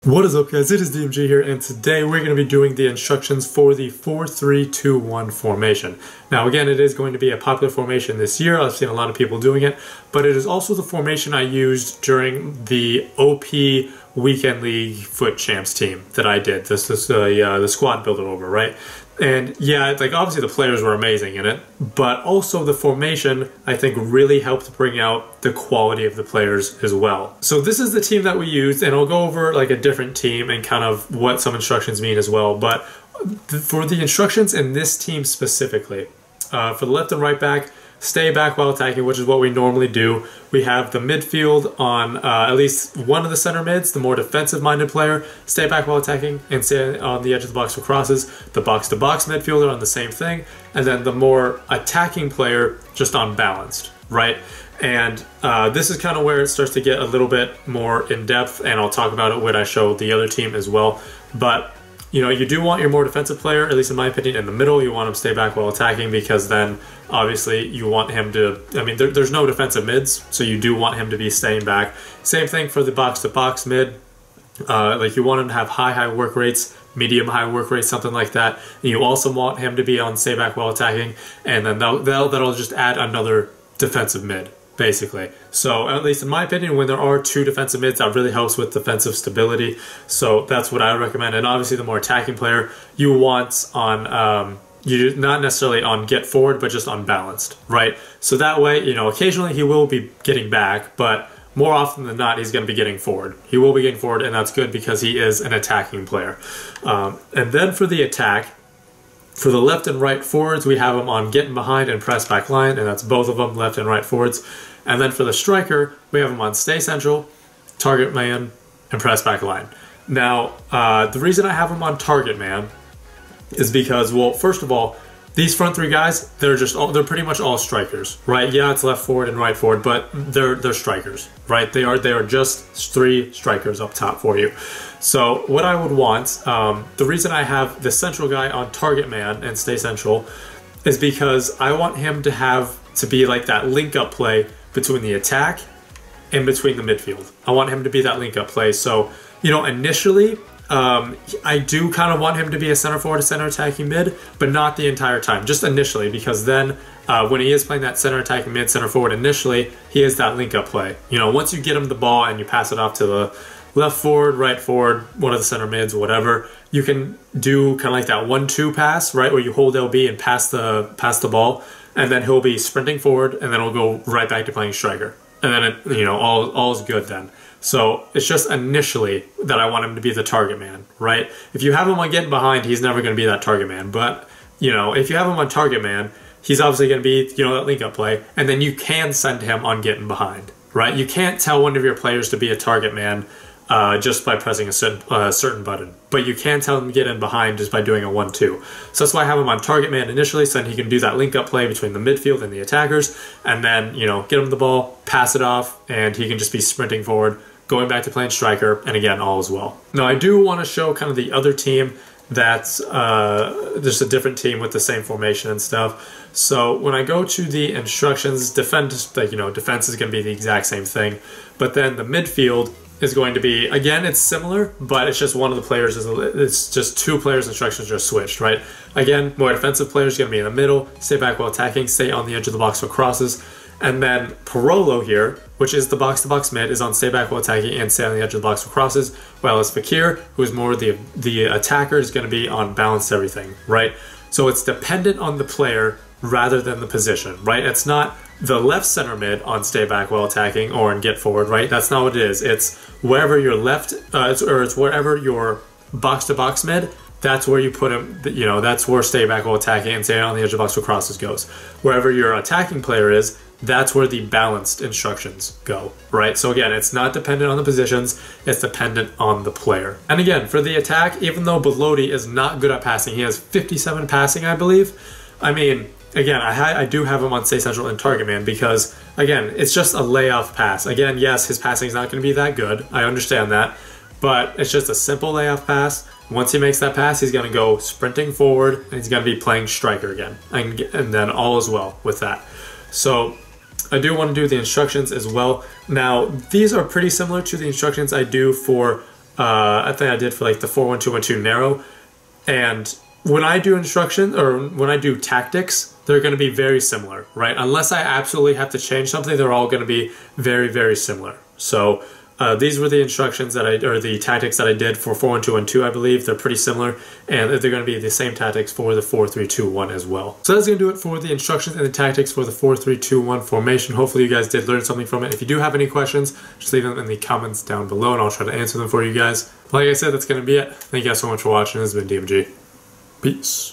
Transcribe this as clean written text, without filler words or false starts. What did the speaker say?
What is up, guys? It is DMG here, and today we're going to be doing the instructions for the 4-3-2-1 formation. Now again, it is going to be a popular formation this year. I've seen a lot of people doing it, but it is also the formation I used during the OP Weekend League Foot Champs team that I did. This is the squad builder over, right? And yeah, like obviously the players were amazing in it, but also the formation I think really helped bring out the quality of the players as well. So this is the team that we used, and I'll go over like a different team and kind of what some instructions mean as well. But for the instructions in this team specifically, for the left and right back, stay back while attacking, which is what we normally do. We have the midfield on at least one of the center mids, the more defensive-minded player, stay back while attacking and stay on the edge of the box for crosses. The box-to-box midfielder on the same thing, and then the more attacking player just on balanced, right? And this is kind of where it starts to get a little bit more in-depth, and I'll talk about it when I show the other team as well. But you know, you do want your more defensive player, at least in my opinion, in the middle. You want him to stay back while attacking, because then obviously you want him to, I mean, there's no defensive mids, so you do want him to be staying back. Same thing for the box-to-box mid. Like you want him to have high work rates, medium-high work rates, something like that. And you also want him to be on stay back while attacking, and then that'll just add another defensive mid, basically. So at least in my opinion, when there are two defensive mids, that really helps with defensive stability. So that's what I recommend. And obviously the more attacking player you want on, you not necessarily on get forward, but just on balanced, right? So that way, you know, occasionally he will be getting back, but more often than not, he's going to be getting forward. He will be getting forward, and that's good because he is an attacking player. And then for the attack, for the left and right forwards, we have them on getting behind and press back line, and that's both of them, left and right forwards. And then for the striker, we have them on stay central, target man, and press back line. Now, the reason I have them on target man is because, well, first of all, these front three guys, they're pretty much all strikers, right? Yeah, it's left forward and right forward, but they're strikers, right? They are just three strikers up top for you. So what I would want, the reason I have the central guy on target man and stay central is because I want him to be like that link up play between the attack and between the midfield. I want him to be that link up play. So, you know, initially, I do kind of want him to be a center forward, center attacking mid, but not the entire time, just initially, because then when he is playing that center attacking mid, center forward initially, he is that link up play. You know, once you get him the ball and you pass it off to the left forward, right forward, one of the center mids, whatever, you can do kind of like that 1-2 pass, right, where you hold LB and pass the ball, and then he'll be sprinting forward, and then he'll go right back to playing striker, and then it, you know, all is good then. So it's just initially that I want him to be the target man, right? If you have him on getting behind, he's never going to be that target man. But, you know, if you have him on target man, he's obviously going to be, you know, that link up play. And then you can send him on getting behind, right? You can't tell one of your players to be a target man just by pressing a certain button. But you can tell him to get in behind just by doing a 1-2. So that's why I have him on target man initially, so then he can do that link up play between the midfield and the attackers. And then, you know, get him the ball, pass it off, and he can just be sprinting forward, going back to playing striker, and again, all is well. Now, I do want to show kind of the other team that's just a different team with the same formation and stuff. So when I go to the instructions, defense, like, you know, defense is going to be the exact same thing, but then the midfield is going to be, again, it's similar, but it's just one of the players, it's just two players' instructions are switched, right? Again, more defensive players are going to be in the middle, stay back while attacking, stay on the edge of the box for crosses. And then Parolo here, which is the box-to-box mid, is on stay back while attacking and stay on the edge of the box for crosses, while as Fakir, who is more the attacker, is going to be on balanced everything, right? So it's dependent on the player rather than the position, right? It's not the left center mid on stay back while attacking or in get forward, right? That's not what it is. It's wherever your left, it's wherever your box-to-box mid, that's where you put him, you know, that's where stay back while attacking and stay on the edge of the box for crosses goes. Wherever your attacking player is, that's where the balanced instructions go, right? So again, it's not dependent on the positions, it's dependent on the player. And again, for the attack, even though Belodi is not good at passing, he has 57 passing, I believe. I mean, again, I do have him on stay central and target man because, again, it's just a layoff pass. Again, yes, his passing is not going to be that good. I understand that. But it's just a simple layoff pass. Once he makes that pass, he's going to go sprinting forward, and he's going to be playing striker again. And then all is well with that. So I do want to do the instructions as well. Now, these are pretty similar to the instructions I do for I think I did for like the 4-1-2-1-2 narrow. And when I do instruction, or when I do tactics, they're going to be very similar, right? Unless I absolutely have to change something, they're all going to be very, very similar. So these were the instructions that or the tactics that I did for 4-1-2-1-2, I believe. They're pretty similar, and they're going to be the same tactics for the 4-3-2-1 as well. So that's going to do it for the instructions and the tactics for the 4-3-2-1 formation. Hopefully you guys did learn something from it. If you do have any questions, just leave them in the comments down below, and I'll try to answer them for you guys. Like I said, that's going to be it. Thank you guys so much for watching. This has been DMG. Peace.